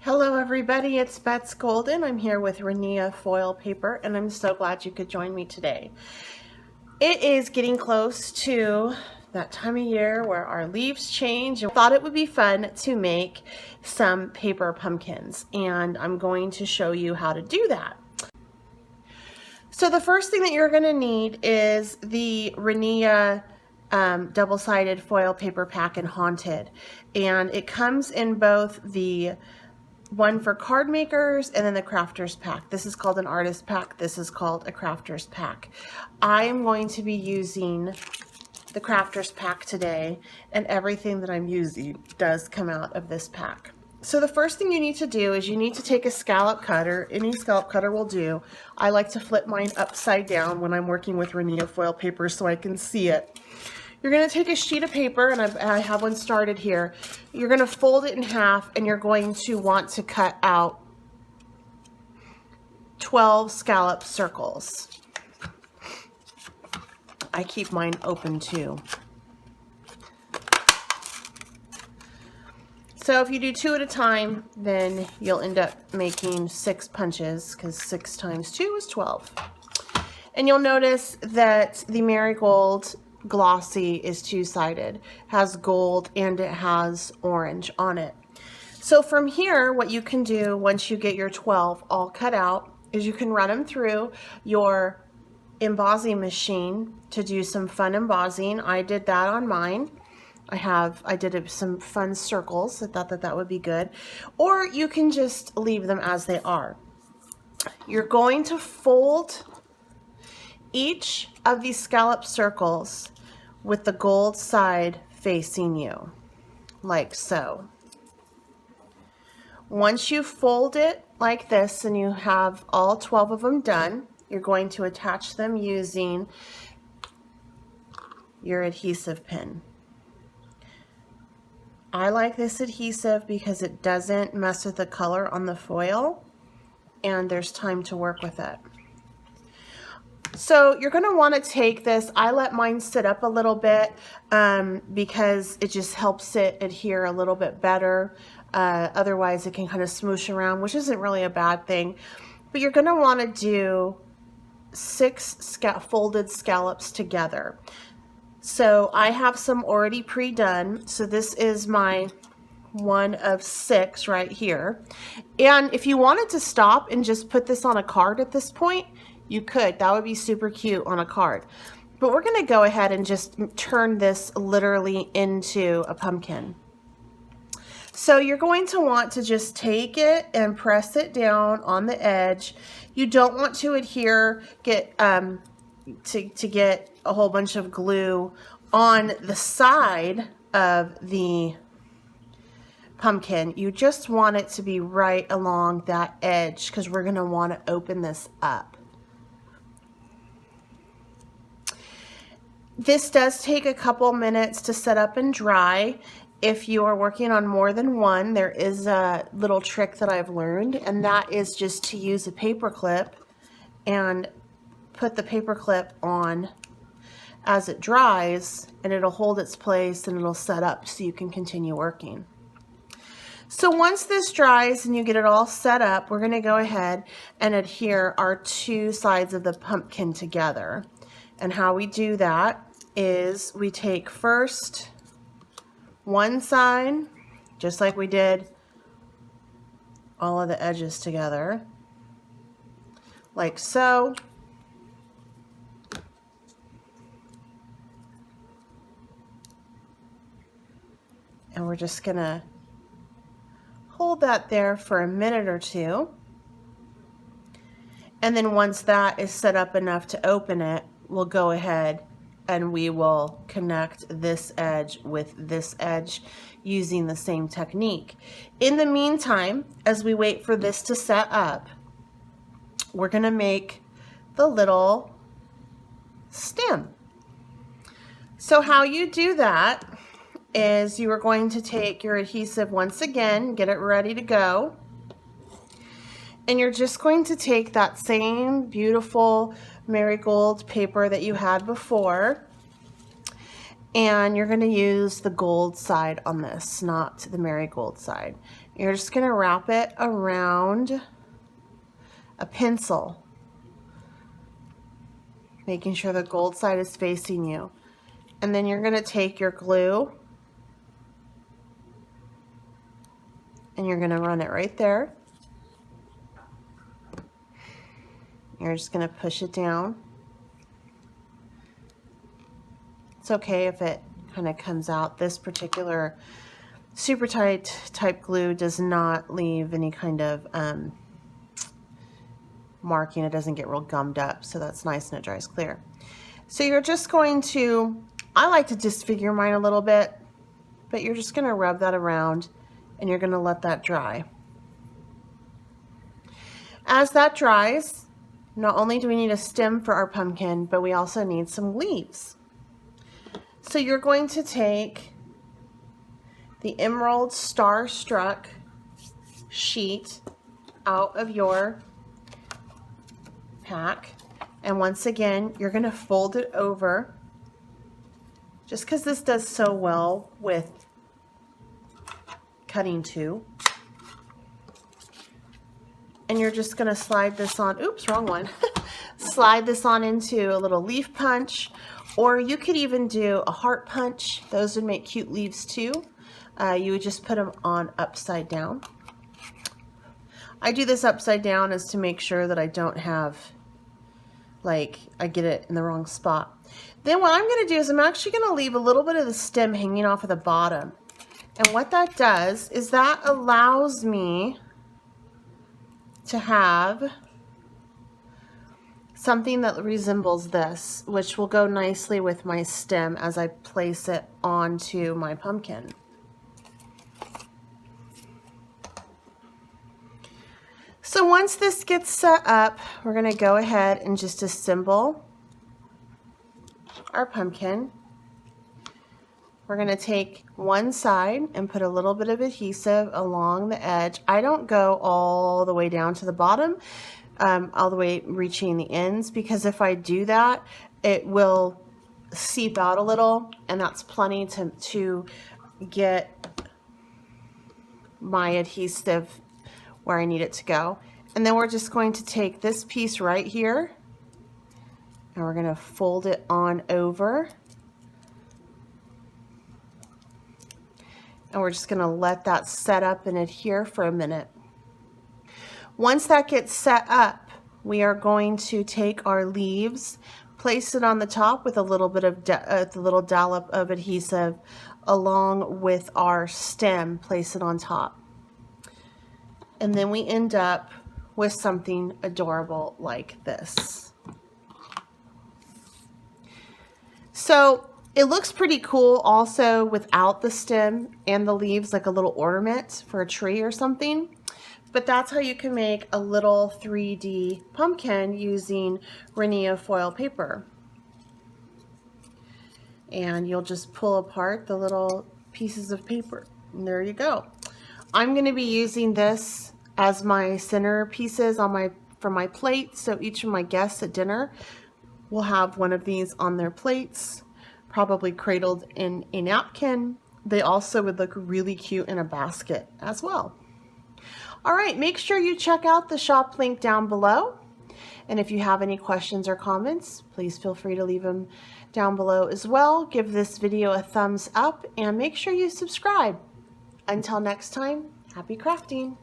Hello everybody, it's Bets Golden. I'm here with Rinea foil paper and I'm so glad you could join me today. It is getting close to that time of year where our leaves change. I thought it would be fun to make some paper pumpkins and I'm going to show you how to do that. So the first thing that you're going to need is the Rinea double-sided foil paper pack in Haunted, and it comes in both the one for card makers and then the crafters pack. This is called an artist pack. This is called a crafters pack. I am going to be using the crafters pack today, and everything that I'm using does come out of this pack. So the first thing you need to do is you need to take a scallop cutter. Any scallop cutter will do. I like to flip mine upside down when I'm working with Rinea foil paper so I can see it. You're going to take a sheet of paper, and I have one started here. You're going to fold it in half, and you're going to want to cut out 12 scallop circles. I keep mine open too. So if you do 2 at a time, then you'll end up making 6 punches, because 6 times 2 is 12. And you'll notice that the marigold glossy is two-sided, has gold and it has orange on it. So from here, what you can do once you get your 12 all cut out is you can run them through your embossing machine to do some fun embossing. I did that on mine. I did some fun circles. I thought that would be good. Or you can just leave them as they are. You're going to fold each of these scallop circles with the gold side facing you, like so. Once you fold it like this and you have all 12 of them done, you're going to attach them using your adhesive pin. I like this adhesive because it doesn't mess with the color on the foil and there's time to work with it. So you're going to want to take this. I let mine sit up a little bit because it just helps it adhere a little bit better. Otherwise it can kind of smoosh around, which isn't really a bad thing. But you're going to want to do 6 folded scallops together. So I have some already pre-done. So this is my one of 6 right here. And if you wanted to stop and just put this on a card at this point, you could. That would be super cute on a card. But we're going to go ahead and just turn this literally into a pumpkin. So you're going to want to just take it and press it down on the edge. You don't want to get a whole bunch of glue on the side of the pumpkin. You just want it to be right along that edge because we're going to want to open this up. This does take a couple minutes to set up and dry. If you are working on more than one, there is a little trick that I've learned, and that is just to use a paper clip and put the paper clip on as it dries, and it'll hold its place and it'll set up so you can continue working. So once this dries and you get it all set up, we're going to go ahead and adhere our 2 sides of the pumpkin together. And how we do that is we take first one side, just like we did all of the edges together, like so. And we're just gonna hold that there for a minute or 2. And then once that is set up enough to open it, we'll go ahead and we will connect this edge with this edge using the same technique. In the meantime, as we wait for this to set up, we're going to make the little stem. So how you do that is you are going to take your adhesive once again, get it ready to go, and you're just going to take that same beautiful marigold paper that you had before, and you're going to use the gold side on this, not the marigold side. You're just going to wrap it around a pencil, making sure the gold side is facing you. And then you're going to take your glue and you're going to run it right there. You're just going to push it down. It's okay if it kind of comes out. This particular super tight type glue does not leave any kind of marking. It doesn't get real gummed up, so that's nice and it dries clear. So you're just going to, I like to disfigure mine a little bit, but you're just going to rub that around and you're going to let that dry. As that dries, not only do we need a stem for our pumpkin, but we also need some leaves. So you're going to take the Emerald Starstruck sheet out of your pack, and once again you're going to fold it over, just because this does so well with cutting too. And you're just going to slide this on, oops, wrong one. Slide this on into a little leaf punch, or you could even do a heart punch. Those would make cute leaves too. You would just put them on upside down. I do this upside down as to make sure that I don't have, like, I get it in the wrong spot. Then what I'm going to do is I'm actually going to leave a little bit of the stem hanging off of the bottom. And what that does is that allows me to have something that resembles this, which will go nicely with my stem as I place it onto my pumpkin. So once this gets set up, we're going to go ahead and just assemble our pumpkin. We're going to take one side and put a little bit of adhesive along the edge. I don't go all the way down to the bottom, all the way reaching the ends, because if I do that, it will seep out a little, and that's plenty to get my adhesive where I need it to go. And then we're just going to take this piece right here and we're going to fold it on over. And we're just going to let that set up and adhere for a minute. Once that gets set up, we are going to take our leaves, place it on the top with a little bit of the little dollop of adhesive, along with our stem, place it on top. And then we end up with something adorable like this. So it looks pretty cool also without the stem and the leaves, like a little ornament for a tree or something. But that's how you can make a little 3D pumpkin using Rinea foil paper. And you'll just pull apart the little pieces of paper. And there you go. I'm going to be using this as my center pieces on for my plate. So each of my guests at dinner will have one of these on their plates, probably cradled in a napkin. They also would look really cute in a basket as well. All right, make sure you check out the shop link down below. And if you have any questions or comments, please feel free to leave them down below as well. Give this video a thumbs up and make sure you subscribe. Until next time, happy crafting.